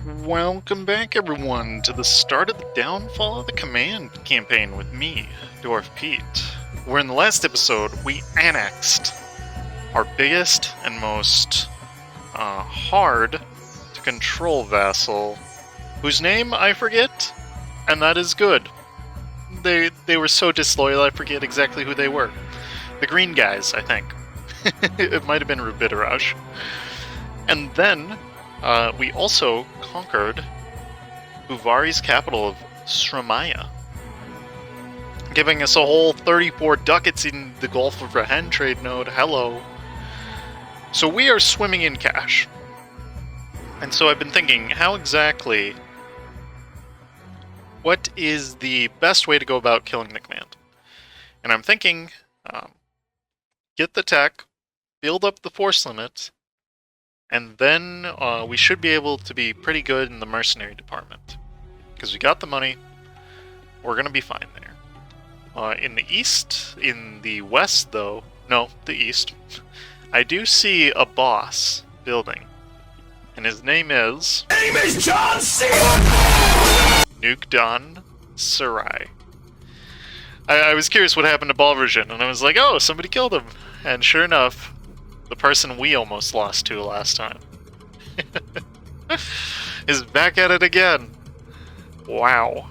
Welcome back, everyone, to the start of the Downfall of the Command campaign with me, Dwarf Pete. Where in the last episode, we annexed our biggest and most hard to control vassal, whose name I forget, and that is good. They were so disloyal, I forget exactly who they were. The green guys, I think. It might have been Dhenijanraj. And then we also conquered Uvari's capital of Sramaya, giving us a whole 34 ducats in the Gulf of Rahen trade node. Hello. So we are swimming in cash. And so I've been thinking, what is the best way to go about killing the command? And I'm thinking, get the tech, build up the force limit, and then we should be able to be pretty good in the mercenary department. Because we got the money, we're going to be fine there. In the west though, no, the east, I do see a boss building. And his name is... John C. Nukdan Sarai. I was curious what happened to Balversion, and I was like, oh, somebody killed him. And sure enough, the person we almost lost to last time is back at it again. Wow.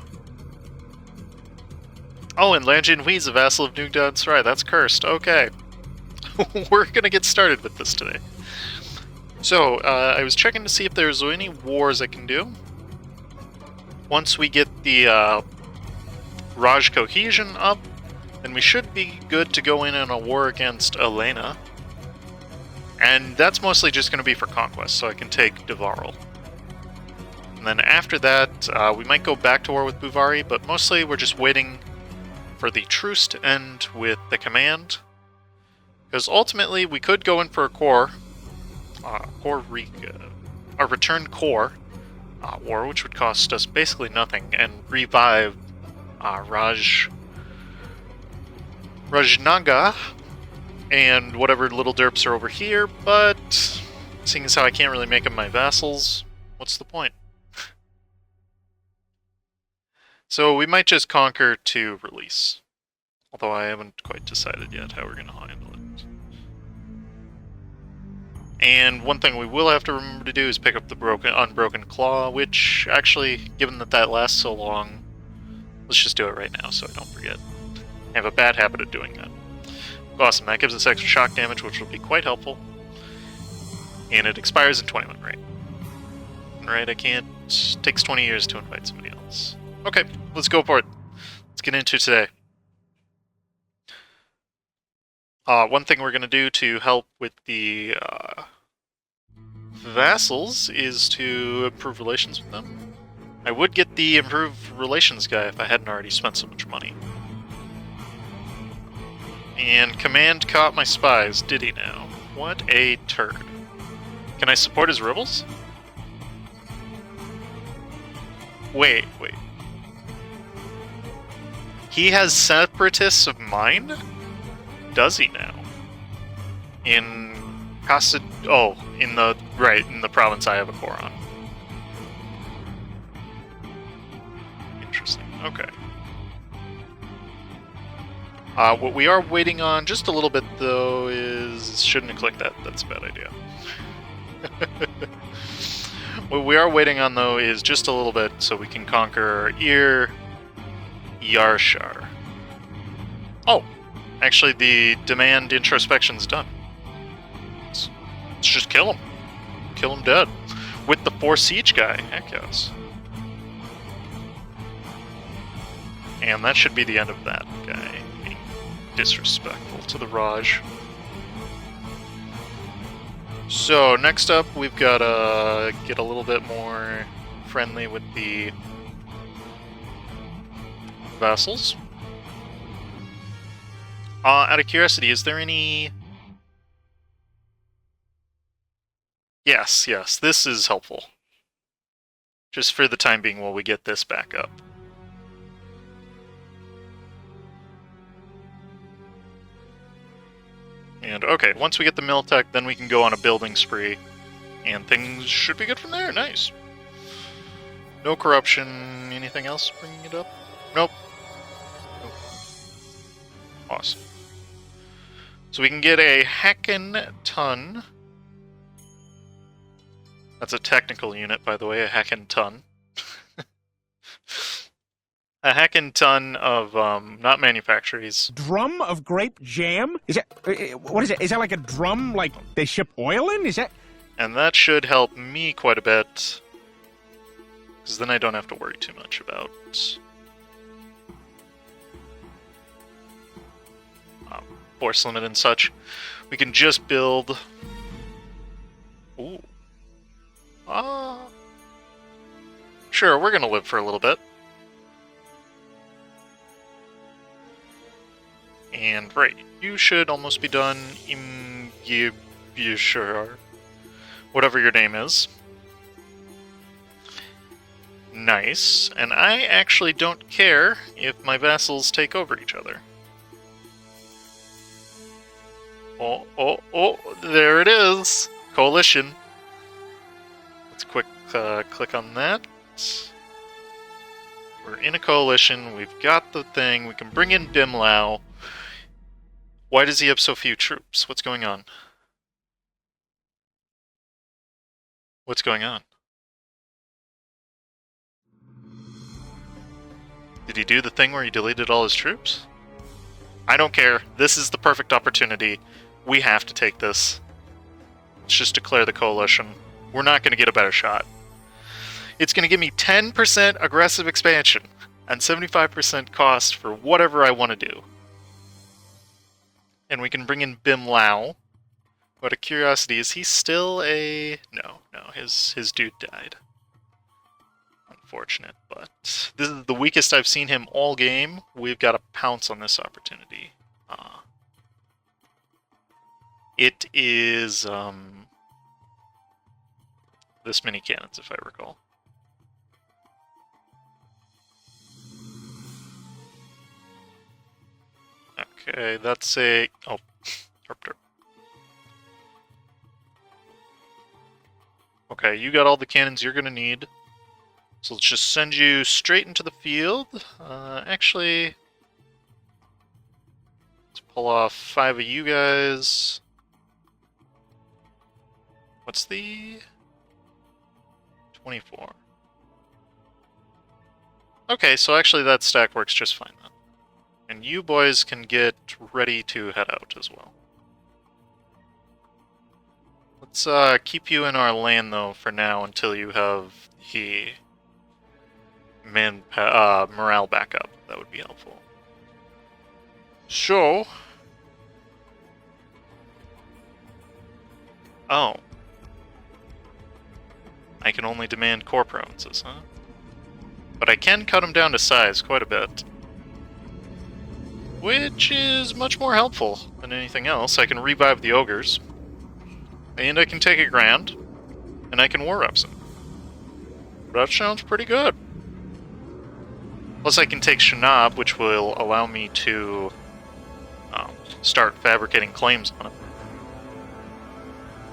Oh, and Lanjin Hui's a vassal of Nukdan Sarai. That's cursed. Okay. We're gonna get started with this today. So, I was checking to see if there's any wars I can do. Once we get the Raj cohesion up, then we should be good to go in on a war against Elena. And that's mostly just going to be for conquest, so I can take Devarel. And then after that, we might go back to war with Buvari, but mostly we're just waiting for the truce to end with the command. Because ultimately, we could go in for a return core war, which would cost us basically nothing, and revive Rajnaga and whatever little derps are over here, but seeing as how I can't really make them my vassals, what's the point? So we might just conquer to release. Although I haven't quite decided yet how we're going to handle it. And one thing we will have to remember to do is pick up the Unbroken Claw, which actually, given that lasts so long, let's just do it right now so I don't forget. I have a bad habit of doing that. Awesome, that gives us extra shock damage, which will be quite helpful. And it expires in 21, right? Right, I can't... It takes 20 years to invite somebody else. Okay, let's go for it. Let's get into today. One thing we're going to do to help with the vassals is to improve relations with them. I would get the improved relations guy if I hadn't already spent so much money. And Command caught my spies, did he now? What a turd. Can I support his rebels? Wait. He has separatists of mine? Does he now? In in the province I have a core on. Interesting, okay. What we are waiting on just a little bit, though, is... Shouldn't have clicked that. That's a bad idea. What we are waiting on, though, is just a little bit so we can conquer Yarshar. Oh! Actually, the demand introspection's done. Let's just kill him. Kill him dead. With the 4 siege guy. Heck yes. And that should be the end of that guy being disrespectful to the Raj. So, next up, we've got to get a little bit more friendly with the vassals. Out of curiosity, is there any... Yes, this is helpful. Just for the time being while we get this back up. And okay, once we get the mill tech, then we can go on a building spree, and things should be good from there. Nice. No corruption. Anything else bringing it up? Nope. Nope. Awesome. So we can get a heckin' ton. That's a technical unit, by the way, a heckin' ton. A heckin' ton of, not manufactories. Drum of grape jam? Is that, what is it? Is that like a drum, like they ship oil in? Is that? And that should help me quite a bit. Because then I don't have to worry too much about force limit and such. We can just build... Ooh. Sure, we're gonna live for a little bit. And right, you should almost be done. You sure are. Whatever your name is. Nice. And I actually don't care if my vassals take over each other. Oh, there it is! Coalition. Let's quick click on that. We're in a coalition, we've got the thing, we can bring in Bimlau. Why does he have so few troops? What's going on? What's going on? Did he do the thing where he deleted all his troops? I don't care. This is the perfect opportunity. We have to take this. Let's just declare the coalition. We're not going to get a better shot. It's going to give me 10% aggressive expansion and 75% cost for whatever I want to do. And we can bring in Bimlau. Out of curiosity, is he still a... No, his dude died. Unfortunate, but this is the weakest I've seen him all game. We've got to pounce on this opportunity. It is this many cannons, if I recall. Okay, that's a... Oh, herp. Okay, you got all the cannons you're gonna need. So let's just send you straight into the field. Actually... Let's pull off 5 of you guys. What's the... 24. Okay, so actually that stack works just fine then. And you boys can get ready to head out as well. Let's keep you in our land though for now until you have the morale back up. That would be helpful. So... Oh. I can only demand core provinces, huh? But I can cut them down to size quite a bit. Which is much more helpful than anything else. I can revive the ogres. And I can take a grand. And I can war reps them. That sounds pretty good. Plus I can take Shanab, which will allow me to start fabricating claims on it.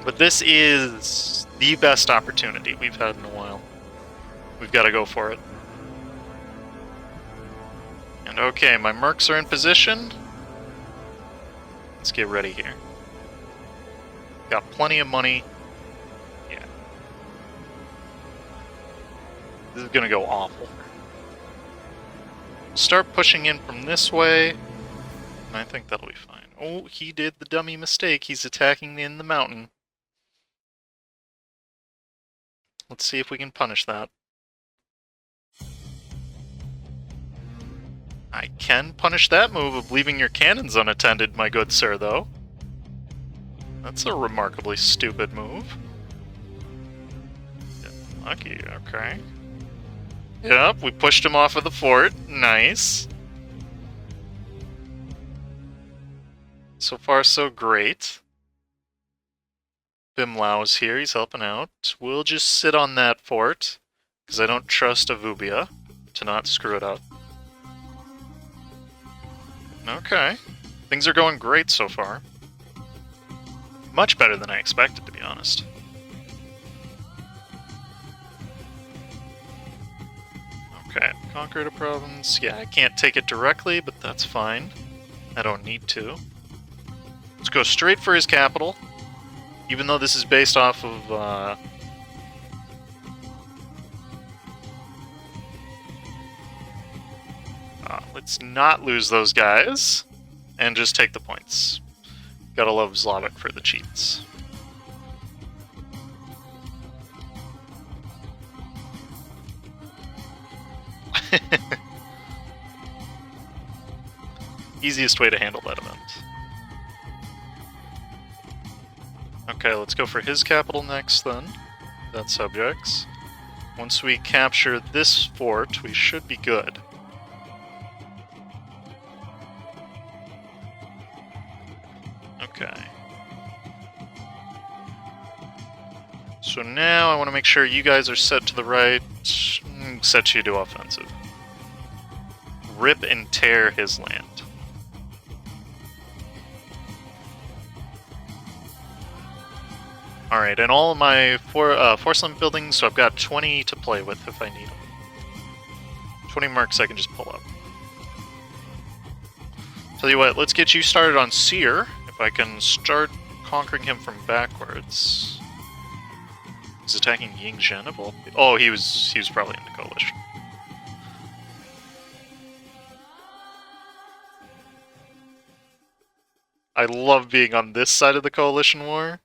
But this is the best opportunity we've had in a while. We've got to go for it. And okay, my mercs are in position. Let's get ready here. Got plenty of money. Yeah. This is gonna go awful. Start pushing in from this way. And I think that'll be fine. Oh, he did the dummy mistake. He's attacking in the mountain. Let's see if we can punish that. I can punish that move of leaving your cannons unattended, my good sir, though. That's a remarkably stupid move. Lucky, okay. Yep, we pushed him off of the fort. Nice. So far, so great. Bimlau's here, he's helping out. We'll just sit on that fort, because I don't trust Avhubiya to not screw it up. Okay. Things are going great so far. Much better than I expected, to be honest. Okay, conquered a province. Yeah, I can't take it directly, but that's fine. I don't need to. Let's go straight for his capital. Even though this is based off of, let's not lose those guys, and just take the points. Gotta love Slavic for the cheats. Easiest way to handle that event. Okay, let's go for his capital next then. That subjects. Once we capture this fort, we should be good. Okay. So now I want to make sure you guys are set to the right. Set you to offensive. Rip and tear his land. Alright, and all of my force limit buildings, so I've got 20 to play with if I need them. 20 marks I can just pull up. Tell you what, let's get you started on Seer. If I can start conquering him from backwards. He's attacking Yingzhen of all people. Oh, he was probably in the coalition. I love being on this side of the coalition war.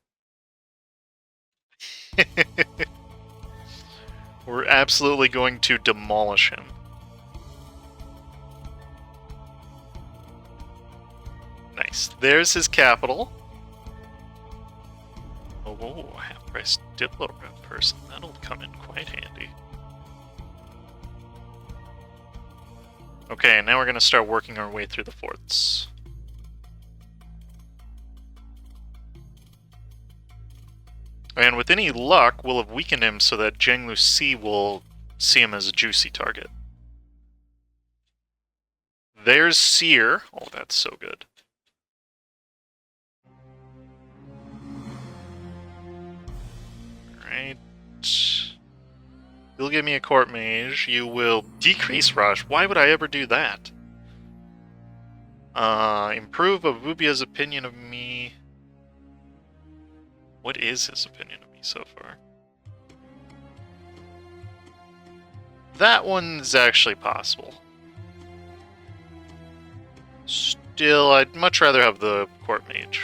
We're absolutely going to demolish him. Nice. There's his capital. Oh, half-price Diplo rep person. That'll come in quite handy. Okay, now we're going to start working our way through the forts. And with any luck, we'll have weakened him so that Zhenglu C will see him as a juicy target. There's Seer. Oh, that's so good. Alright. You'll give me a court mage. You will decrease rush. Why would I ever do that? Improve Avhubiya's opinion of me. What is his opinion of me so far? That one's actually possible. Still, I'd much rather have the court mage.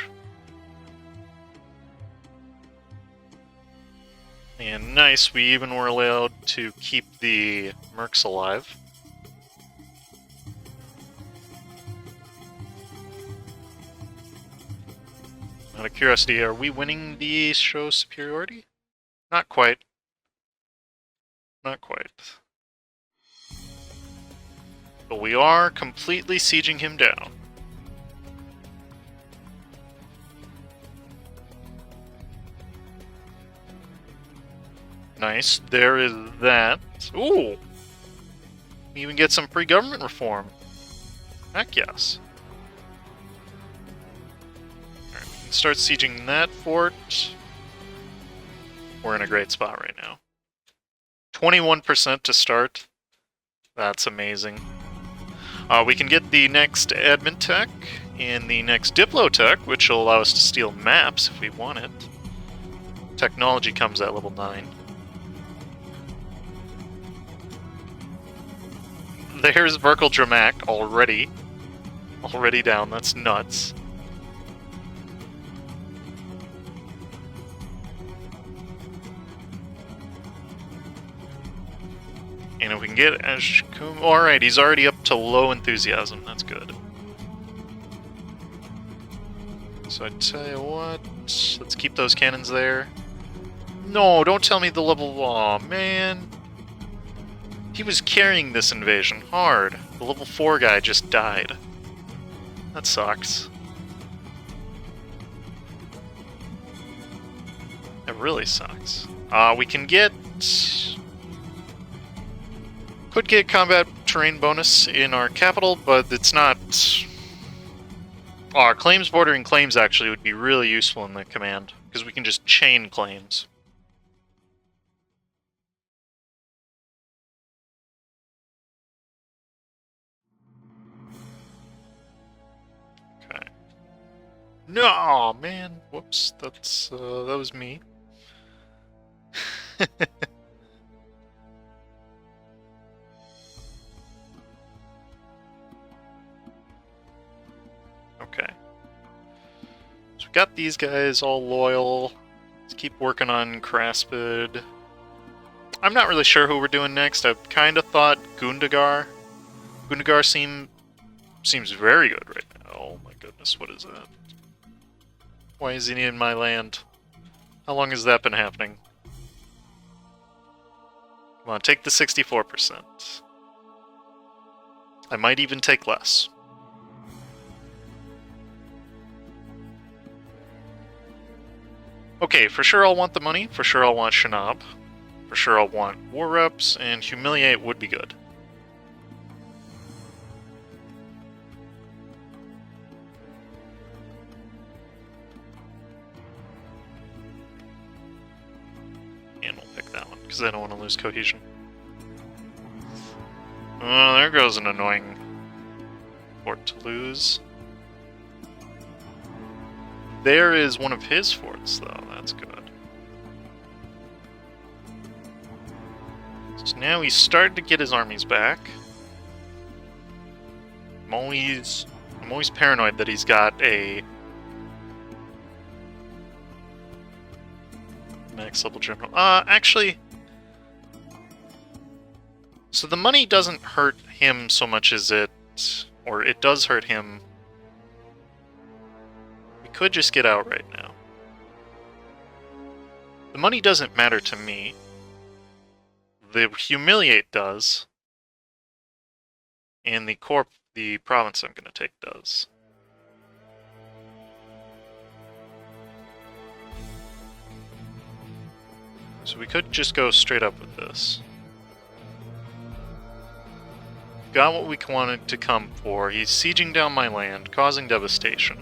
And nice, we even were allowed to keep the mercs alive. Out of curiosity, are we winning the show superiority? Not quite. Not quite. But we are completely sieging him down. Nice, there is that. Ooh! We even get some free government reform. Heck yes. Alright, we can start sieging that fort. We're in a great spot right now. 21% to start. That's amazing. We can get the next admin tech and the next diplo tech, which will allow us to steal maps if we want it. Technology comes at level 9. There's Verkal Dramak already. Already down, that's nuts. And if we can get Ashkum... Alright, he's already up to low enthusiasm, that's good. So I tell you what, let's keep those cannons there. No, don't tell me the level... Aw, man. He was carrying this invasion hard. The level 4 guy just died. That sucks. It really sucks. We can get... Could get combat terrain bonus in our capital, but it's not... Our claims bordering claims actually would be really useful in the command, because we can just chain claims. No, man. Whoops. That was me. Okay. So we got these guys all loyal. Let's keep working on Craspid. I'm not really sure who we're doing next. I kind of thought Gundagar. Gundagar seems very good right now. Oh my goodness, what is that? Why is he in my land? How long has that been happening? Come on, take the 64%. I might even take less. Okay, for sure I'll want the money. For sure I'll want Shanab. For sure I'll want war reps, and Humiliate would be good. And we'll pick that one, because I don't want to lose cohesion. Oh, there goes an annoying fort to lose. There is one of his forts, though. That's good. So now he's starting to get his armies back. I'm always paranoid that he's got a max level general. Actually, so the money doesn't hurt him so much as it does hurt him. We could just get out right now. The money doesn't matter to me. The Humiliate does. And the province I'm going to take does. So we could just go straight up with this. Got what we wanted to come for. He's sieging down my land, causing devastation.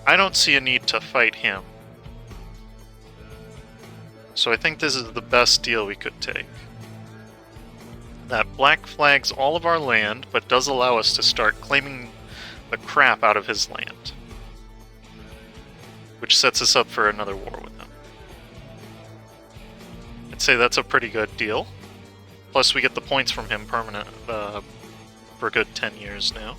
I don't see a need to fight him. So I think this is the best deal we could take. That black flags all of our land, but does allow us to start claiming the crap out of his land. Which sets us up for another war with him. I'd say that's a pretty good deal. Plus we get the points from him permanent for a good 10 years now.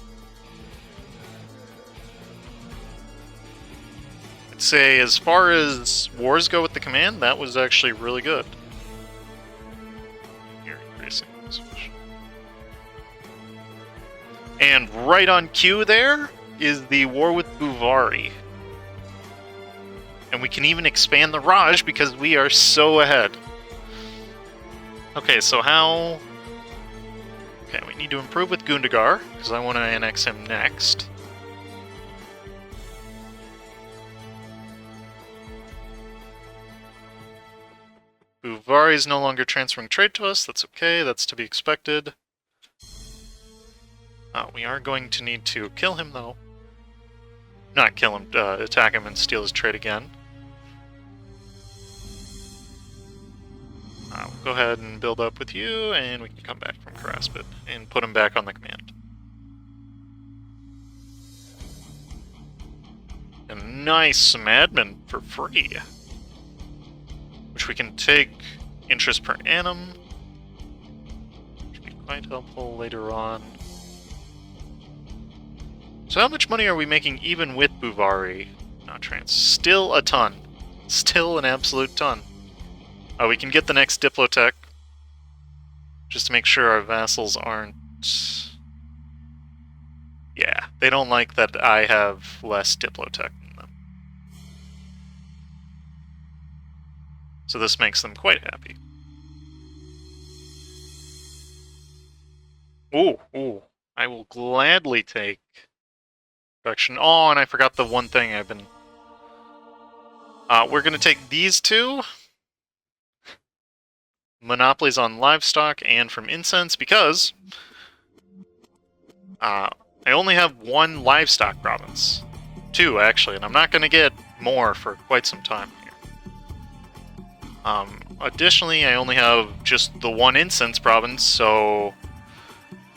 I'd say as far as wars go with the command, that was actually really good. You're increasing this fish. And right on cue there is the war with Buvari. And we can even expand the Raj because we are so ahead. Okay, so how... Okay, we need to improve with Gundagar, because I want to annex him next. Buvari is no longer transferring trade to us. That's okay. That's to be expected. We are going to need to kill him, though. Not kill him, attack him and steal his trade again. We'll go ahead and build up with you, and we can come back from Craspid and put him back on the command. And nice, some admin for free. Which we can take interest per annum. Which will be quite helpful later on. So how much money are we making even with Buvari? Not trans. Still a ton. Still an absolute ton. We can get the next Diplotech. Just to make sure our vassals aren't... Yeah, they don't like that I have less Diplotech than them. So this makes them quite happy. Ooh. I will gladly take production. Oh, and I forgot the one thing I've been... we're going to take these two. Monopolies on livestock and from incense, because I only have one livestock province. Two, actually, and I'm not going to get more for quite some time here. Additionally, I only have just the one incense province, so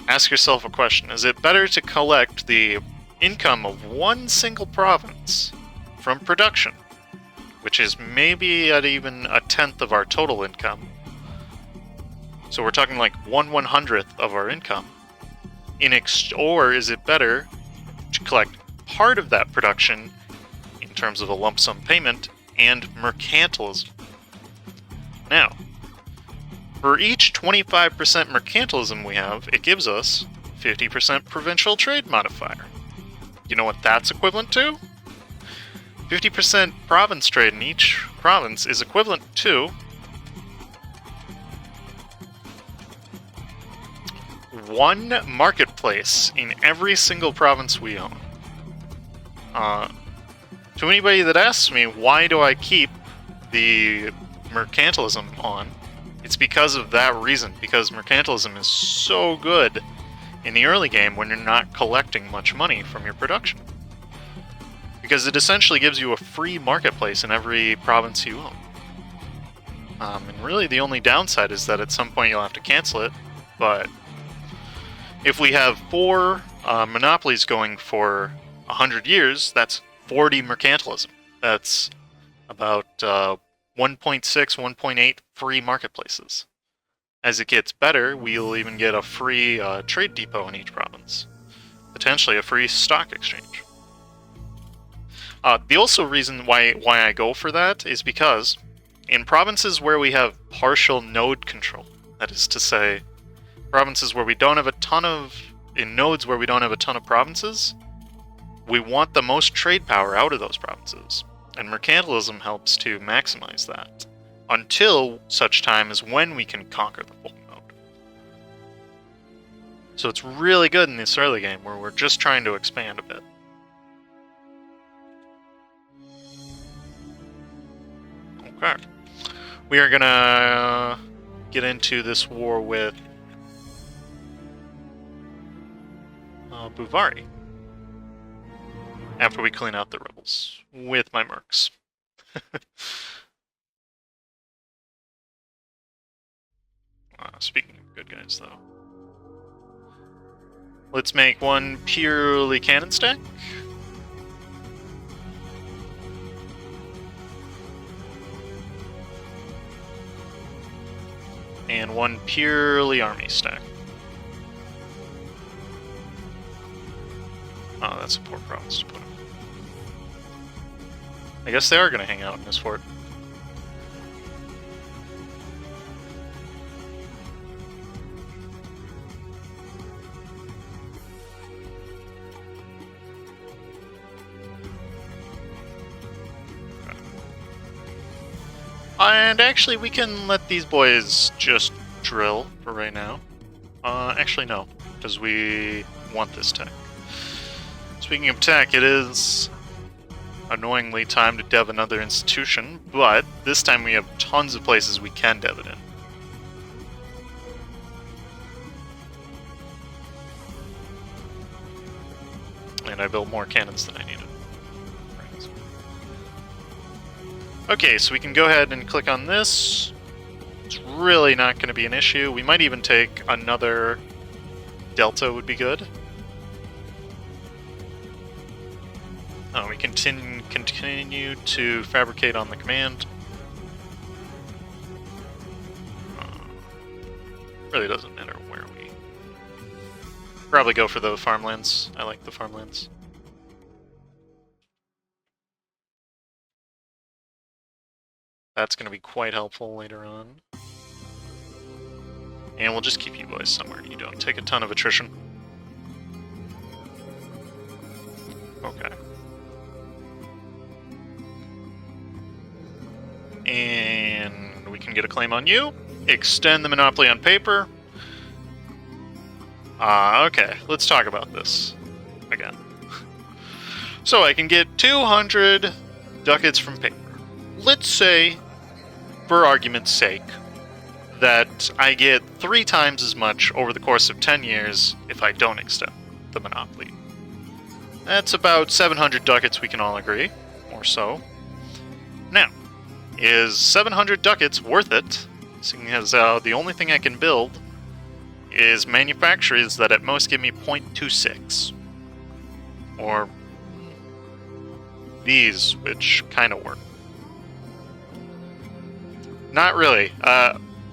ask yourself a question. Is it better to collect the income of one single province from production, which is maybe at even a tenth of our total income. So we're talking like 1/100th of our income. Or is it better to collect part of that production in terms of a lump sum payment and mercantilism? Now, for each 25% mercantilism we have, it gives us 50% provincial trade modifier. You know what that's equivalent to? 50% province trade in each province is equivalent to one marketplace in every single province we own. To anybody that asks me, why do I keep the mercantilism on? It's because of that reason, because mercantilism is so good in the early game when you're not collecting much money from your production. Because it essentially gives you a free marketplace in every province you own. And really the only downside is that at some point you'll have to cancel it, but if we have 4 monopolies going for 100 years, that's 40 mercantilism. That's about 1.6, 1.8 free marketplaces. As it gets better, we'll even get a free trade depot in each province. Potentially a free stock exchange. The also reason why I go for that is because in provinces where we have partial node control, that is to say, provinces where we don't have a ton of... in nodes where we don't have a ton of provinces, we want the most trade power out of those provinces. And mercantilism helps to maximize that, until such time as when we can conquer the full node. So it's really good in this early game, where we're just trying to expand a bit. Okay. We are gonna get into this war with Buvari. After we clean out the rebels with my mercs. Speaking of good guys, though. Let's make one purely cannon stack. And one purely army stack. Oh, that's a poor province to put them. I guess they are going to hang out in this fort. And actually, we can let these boys just drill for right now. Actually, no, because we want this tech. Speaking of tech, it is annoyingly time to dev another institution, but this time we have tons of places we can dev it in. And I built more cannons than I needed. Okay, so we can go ahead and click on this. It's really not going to be an issue. We might even take another delta would be good. We continue to fabricate on the command. Really doesn't matter where we... Probably go for the farmlands. I like the farmlands. That's going to be quite helpful later on. And we'll just keep you boys somewhere you don't take a ton of attrition. Okay. And we can get a claim on you. Extend the monopoly on paper. Okay, let's talk about this again. So I can get 200 ducats from paper. Let's say, for argument's sake, that I get 3 times as much over the course of 10 years if I don't extend the monopoly. That's about 700 ducats, we can all agree, or so. Now, is 700 ducats worth it, seeing as the only thing I can build is manufacturers that at most give me 0.26. Or these, which kind of work. Not really.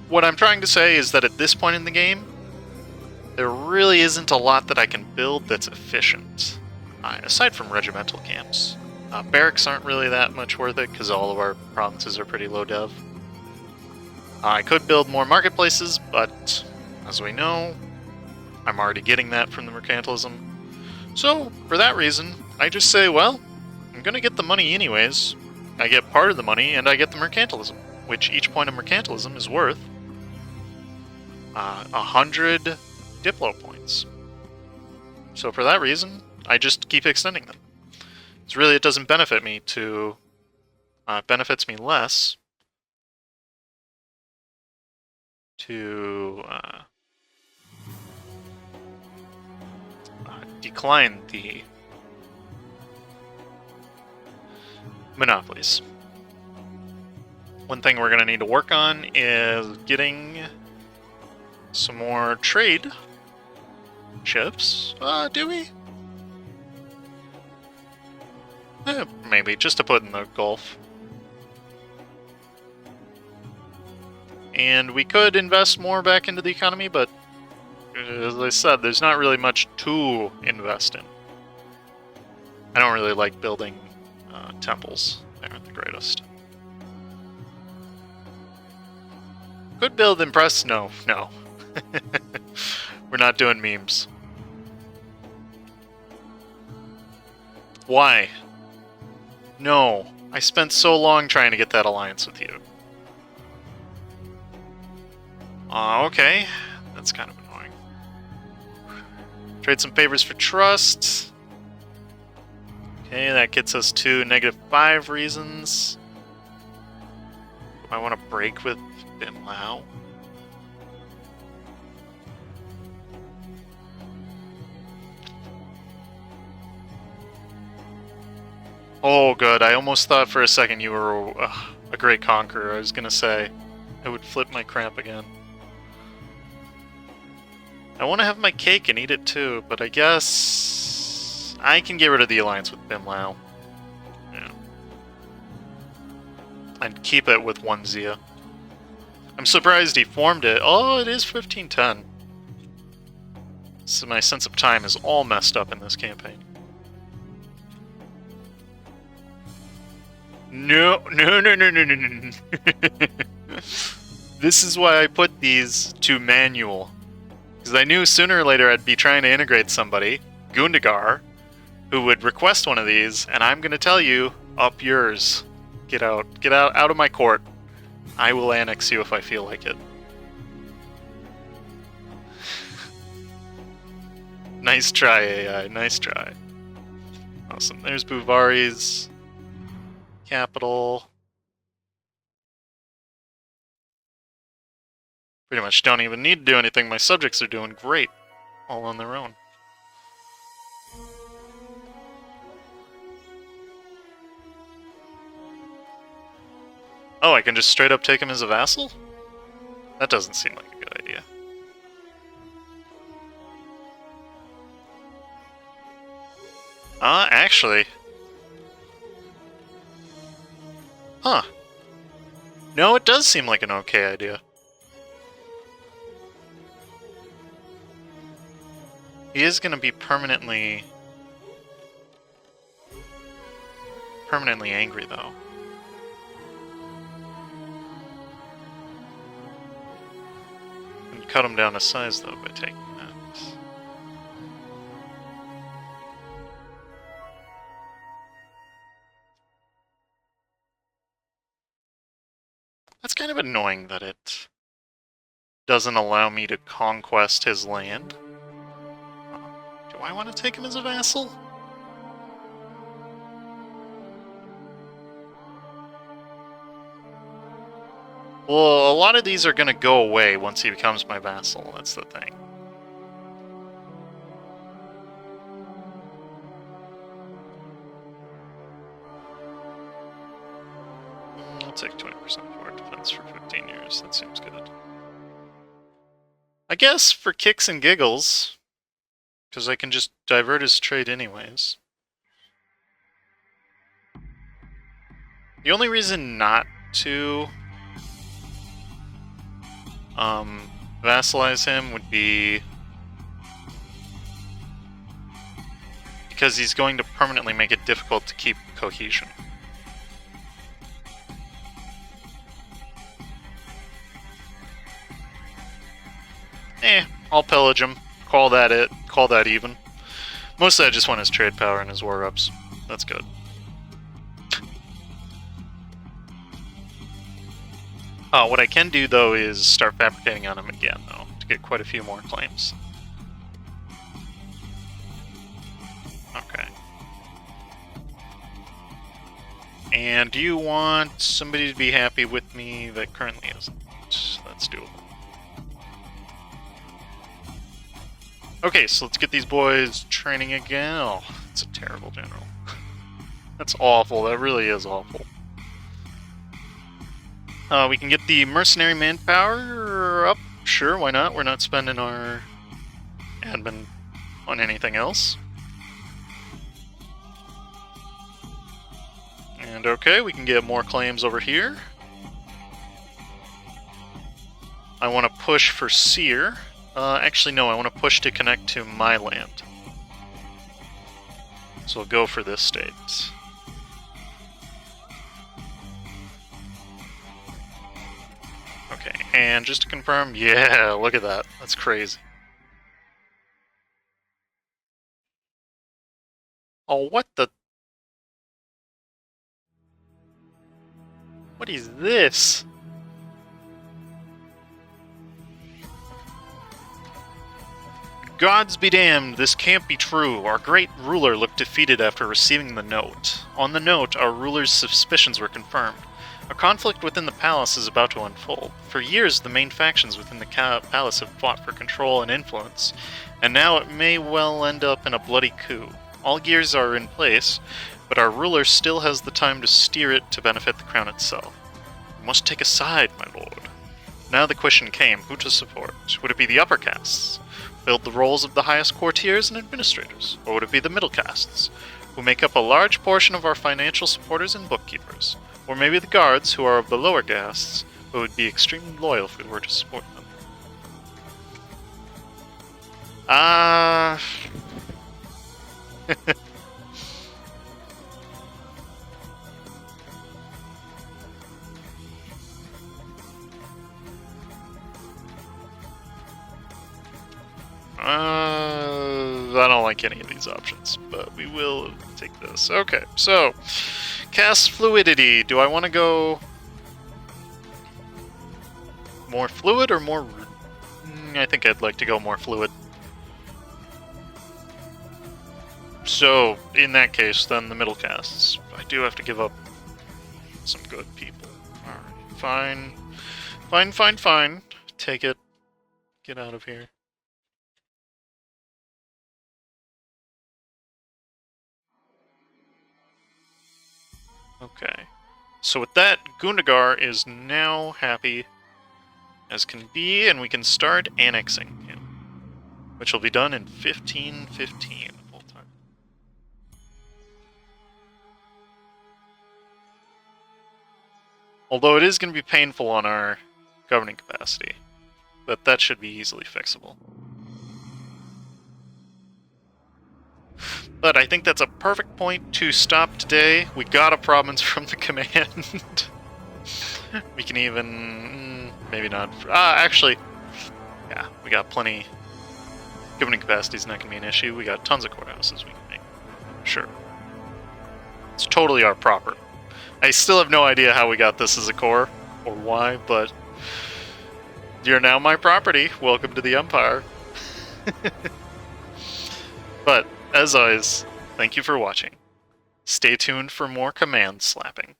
What I'm trying to say is that at this point in the game, there really isn't a lot that I can build that's efficient, aside from regimental camps. Barracks aren't really that much worth it because all of our provinces are pretty low dev. I could build more marketplaces, but as we know, I'm already getting that from the mercantilism. So, for that reason, I just say, well, I'm gonna get the money anyways. I get part of the money, and I get the mercantilism, which each point of mercantilism is worth 100 Diplo points. So for that reason, I just keep extending them. It's really, it doesn't benefit me to... it benefits me less to decline the monopolies. One thing we're going to need to work on is getting some more trade ships. Do we? Maybe, just to put in the Gulf. And we could invest more back into the economy, but as I said, there's not really much to invest in. I don't really like building temples. They aren't the greatest. Could build impress? No. We're not doing memes. Why? No. I spent so long trying to get that alliance with you. Okay. That's kind of annoying. Trade some favors for trust. Okay, that gets us to -5 reasons. Do I want to break with Bin Lao? Oh, good. I almost thought for a second you were a great conqueror. I was gonna say I would flip my cramp again. I want to have my cake and eat it too, but I guess I can get rid of the alliance with Bin Lao. Yeah. And keep it with one Zia. I'm surprised he formed it. Oh, it is 1510. So my sense of time is all messed up in this campaign. No. This is why I put these to manual. Because I knew sooner or later I'd be trying to integrate somebody, Gundagar, who would request one of these, and I'm going to tell you, up yours. Get out of my court. I will annex you if I feel like it. Nice try, AI. Nice try. Awesome. There's Buvari's capital. Pretty much don't even need to do anything. My subjects are doing great. All on their own. Oh, I can just straight up take him as a vassal? That doesn't seem like a good idea. Actually... Huh. No, it does seem like an okay idea. He is going to be permanently angry, though. And cut him down to size, though, by taking that. That's kind of annoying that it doesn't allow me to conquest his land. Do I want to take him as a vassal? Well, a lot of these are going to go away once he becomes my vassal, that's the thing. I'll take 20% for defense for 15 years, that seems good. I guess for kicks and giggles, because I can just divert his trade anyways. The only reason not to vassalize him would be because he's going to permanently make it difficult to keep cohesion. I'll pillage him. Call that it. Call that even. Mostly I just want his trade power and his war-ups. That's good. What I can do, though, is start fabricating on him again, though, to get quite a few more claims. Okay. And do you want somebody to be happy with me that currently isn't? That's doable. Okay, so let's get these boys training again. Oh, that's a terrible general. That's awful. That really is awful. We can get the mercenary manpower up. Sure, why not? We're not spending our admin on anything else. And okay, we can get more claims over here. I want to push for Seer. Actually, no, I want to push to connect to my land. So we'll go for this state. Okay, and just to confirm, yeah, look at that. That's crazy. Oh, what the... What is this? Gods be damned, this can't be true. Our great ruler looked defeated after receiving the note. On the note, our ruler's suspicions were confirmed. A conflict within the palace is about to unfold. For years, the main factions within the palace have fought for control and influence, and now it may well end up in a bloody coup. All gears are in place, but our ruler still has the time to steer it to benefit the crown itself. We must take a side, my lord. Now the question came, who to support? Would it be the upper castes, filled the roles of the highest courtiers and administrators, or would it be the middle castes, who make up a large portion of our financial supporters and bookkeepers, or maybe the guards, who are of the lower castes, but would be extremely loyal if we were to support them? I don't like any of these options, but we will take this. Okay, so, cast fluidity. Do I want to go more fluid or more... I think I'd like to go more fluid. So, in that case, then the middle castes. I do have to give up some good people. Alright, fine. Fine, fine, fine. Take it. Get out of here. Okay. So with that, Gundagar is now happy as can be, and we can start annexing him, which will be done in 1515 full time. Although it is going to be painful on our governing capacity, but that should be easily fixable. But I think that's a perfect point to stop today. We got a province from the command. We can even... maybe not... actually, yeah, we got plenty... Governing capacity is not going to be an issue. We got tons of courthouses we can make. Sure. It's totally our proper. I still have no idea how we got this as a core, or why, but... You're now my property. Welcome to the Empire. But... as always, thank you for watching. Stay tuned for more command slapping.